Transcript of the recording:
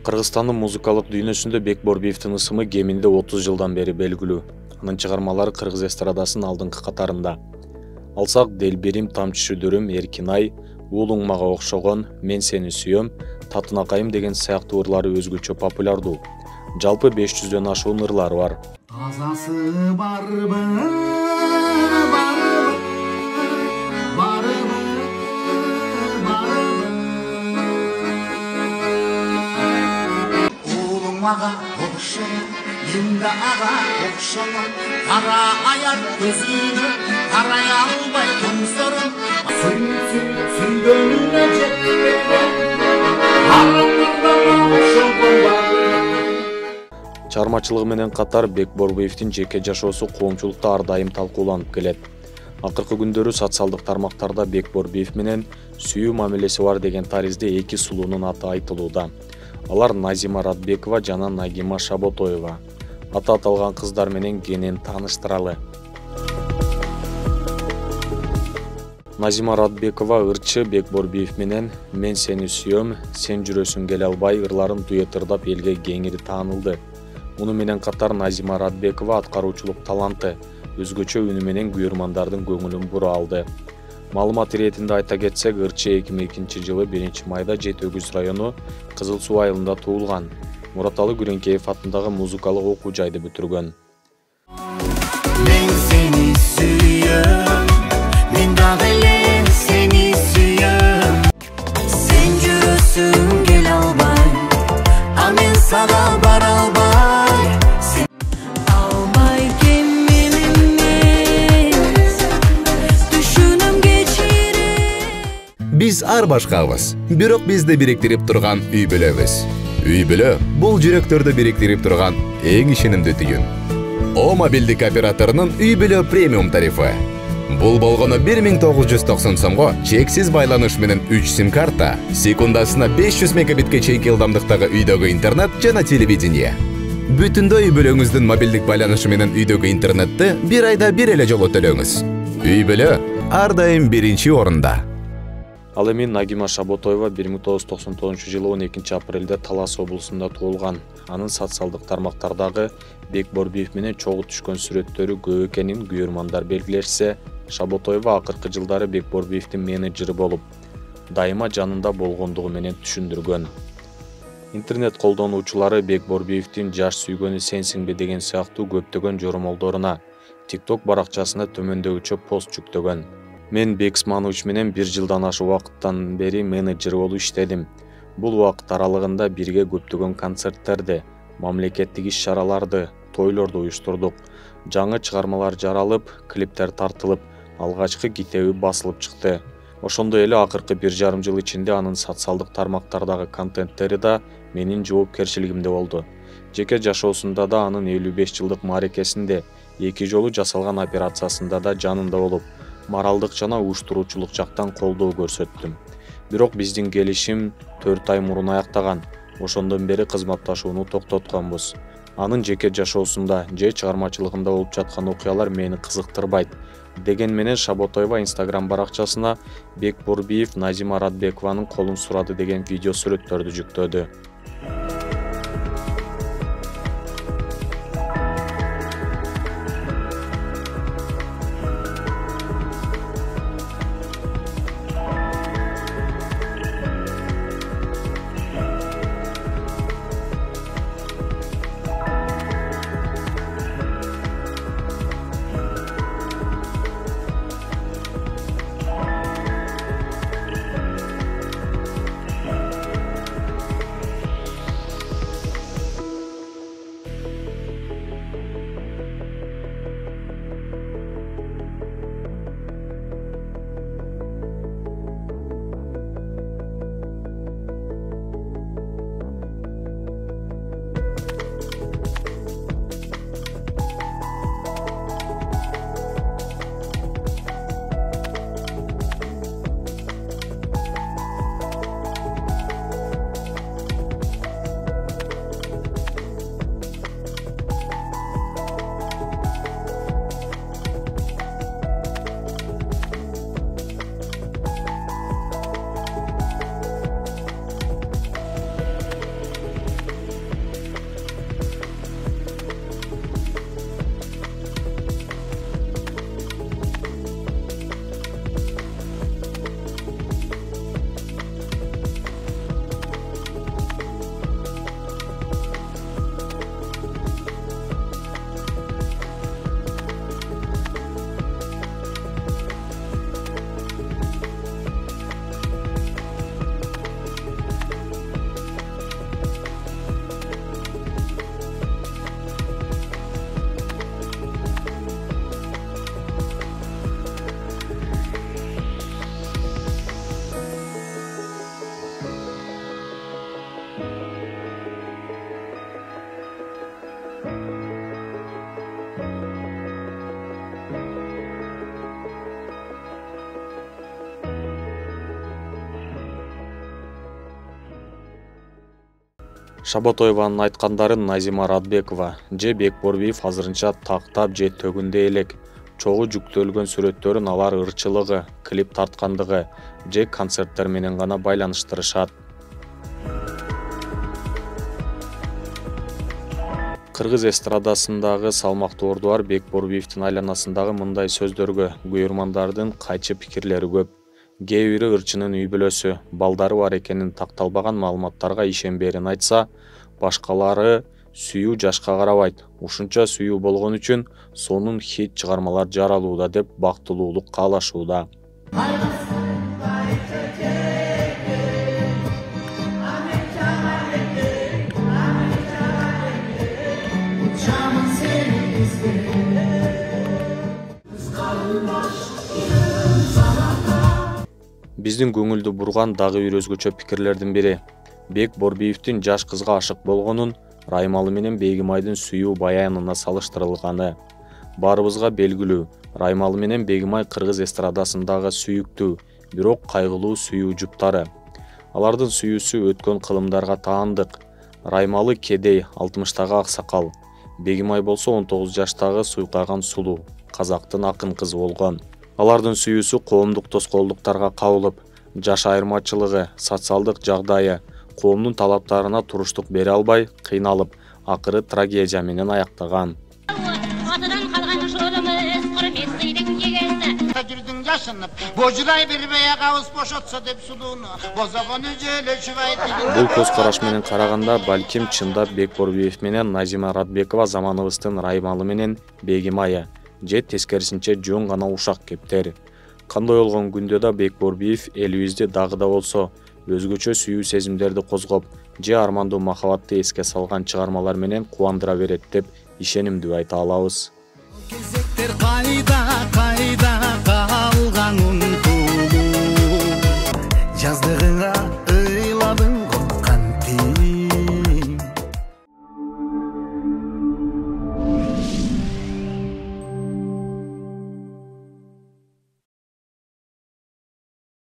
Кыргызстандын музыкалык дүйнөсүндө Бекборбиевдин ысымы кеминде 30 жылдан бери белгилүү. Анын чыгармалары кыргыз эстрадасынын алдыңкы катарында. Алсак Делберим тамчы шүдүрүм, Эркинай, Уулуң мага окшогон, Мен сени сүйөм, Татынакайым деген сыяктуу ырлары өзгөчө популярдуу. Жалпы 500дөн ашуун ырлары бар. Тазасы барбы, Ага окшогон, Юнда ага окшогон, кара аяр көзүнө карай албай тумсорун, сүйгөнүнө жетпеген, араңдардан окшогон бар. Чыгармачылыгы менен катар Бекборбиевдин жеке жашоосу коомчулукта ар дайым талкууланып келет. Акыркы күндөрү социалдык тармактарда Бекборбиев менен сүйүү мамилеси бар деген таризде эки сулуунун аты айтылууда. Алар Назима Радбекова жана Нагима Шаботоева. Аты аталган кыздар менен кенен тааныштыралы. Назима Радбекова ырчы Бекборбиев менен Мен сени сүйөм, Сен жүрөсүң келе албай ырларын дуэт ырдап элге кеңири таанылды. Муну менен катар Назима Радбекова аткаруучулук таланты, өзгөчө үнү менен күйөрмандардын көңүлүн бура алды. Маалымат иретинде айта кетсек, ырчы 2002 жылы 1 майда Жети-Өгүз району Кызыл Суу айылында туулган. Мураталы Күреңкеев атындагы музыкалык окуу жайды бүтүргөн. Мен сени сүйөм, мен дагы эле сени сүйөм. Сен жүрөсүң келе албай, а мен сага бара албай. Биз ар башкабыз, бирок бизди бириктирип турган үй бүлөбүз. Үй бүлө бул жүрөктөрдү бириктирип турган эң ишенимдүү түйүн. О мобилдик операторунун үй бүлө премиум тарифы. Бул болгону 1990 сомго чексиз байланыш менен 3 сим-карта, секундасына 500 мегабитке чейинки ылдамдыктагы үйдөгү интернет жана телевидение. Бүтүндөй үй бүлөңүздүн мобилдик байланышы менен үйдөгү интернетти бир айда бир эле жолу төлөңүз. Үй бүлө ар дайым биринчи орунда. Ал эми Нагима Шаботоева 1999 жылы 12 апрелде Талас облусунда туулган. Анын социалдык тармактардагы Бекборбиев менен чогуу түшкөн сүрөттөрү көп экенин күйөрмандар белгилешсе, Шаботоева акыркы жылдары Бекборбиевдин менеджери болуп, дайыма жанында болгондугу менен түшүндүргөн. Интернет колдонуучулары Бекборбиевдин жаш сүйгөнү сенсиңби деген сыяктуу көптөгөн жоромолдоруна TikTok баракчасына төмөндөгүчө пост жүктөгөн. Мен Бекс Мануч менен 1 жылдан ашык убакыттан бери менеджер болуп иштедим. Бул убакыт аралыгында бирге көптөгөн концерттерди, мамлекеттик иш-чараларды, тойлорду уюштурдук. Жаңы чыгармалар жаралып, клиптер тартылып, алгачкы китеби басылып чыкты. Ошондой эле акыркы 1,5 жыл ичинде анын социалдык тармактардагы контенттери да менин жоопкерчилигимде болду. Жеке жашоосунда да анын 55 жылдык мааракесинде 2 жолу жасалган операциясында да жанында болуп, моралдык жана уюштуруучулук жактан колдоо көрсөттүм. Бирок биздин келишим 4 ай мурун аяктаган. Ошондон бери кызматташууну токтотконбуз. Анын жеке жашоосунда же чыгармачылыгында болуп жаткан окуялар мени кызыктырбайт. Деген менен Шаботоева Instagram баракчасына Бекборбиев Назима Радбекованын колун сурады деген видео сүрөттөрдү жүктөдү. Шаботоеванын айткандарын Назима Радбекова же Бекборбиев азырынча тактап же төгүндө элек. Чогуу жүктөлгөн сүрөттөрүн алар ырчылыгы, клип тарткандыгы же концерттер менен гана байланыштырышат. Кыргыз эстрадасындагы салмактуу ордуар Бекборбиевдин айланасындагы мындай сөздөргө күйөрмандардын кайчы пикирлери көп. Кээ бири ырчынын үй бүлөсү, балдары бар экенин такталбаган маалыматтарга ишенбээрин айтса, башкалары сүйүү жашка карабайт. Ушунча сүйүү болгон үчүн сонун хит чыгармалар жаралууда деп бактылуулук каалашууда. Биздин көңүлдү бурган дагы бир өзгөчө пикирлердин бири Бекборбиевдин жаш кызга ашык болгонун Раймалы менен Бегимайдын сүйүү баянына салыштырылганы. Баарыбызга белгилүү, Раймалы менен Бегимай кыргыз эстрадасындагы сүйүктүү, бирок кайгылуу сүйүү жуптары. Алардын сүйүүсү өткөн кылымдарга таандык. Раймалы кедей 60-тагы аксакал, Бегимай болсо 19 жаштагы суйкаган сулуу, казактын акын кызы болгон. Алардын сүйүүсү коомдук тоскоолдуктарга кабылып, жаш айырмачылыгы, социалдык жагдайы, коомдун талаптарына туруштук бере албай, кыйналып, акыры трагедия менен аяктаган. Бул көз караш менен караганда, балким чындап Бекборбиев менен Назима Радбекова заманыбыздын Раймалы менен Бегимайы, же тескерисинче жөн гана ушак кептер. Кандай болгон күндө да Бекборбиев элибизди дагы да болсо өзгөчө сүйүү сезимдерди козгоп, же армандуу махабатты эске салган чыгармалар менен кубандыра берет деп ишенимдүү айта алабыз.